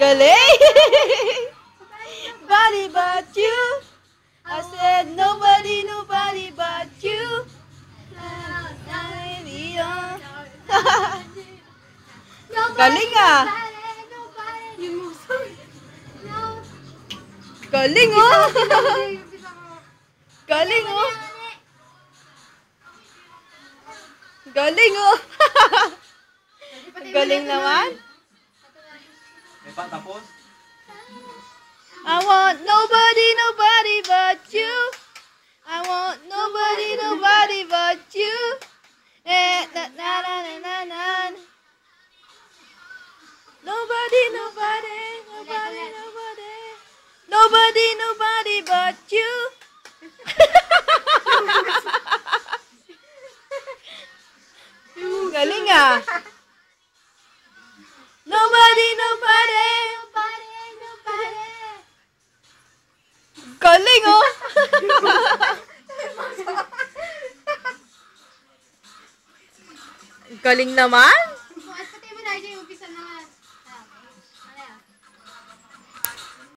Galing! Nobody but you. I said nobody but you. Galing ah! Galing oh! Galing oh! Galing oh! Galing naman! May patapos? I want nobody but you. I want nobody but you. Eh, na na na na na na. Nobody but you. Galing ah. Nobody. Galing oh. Galing naman.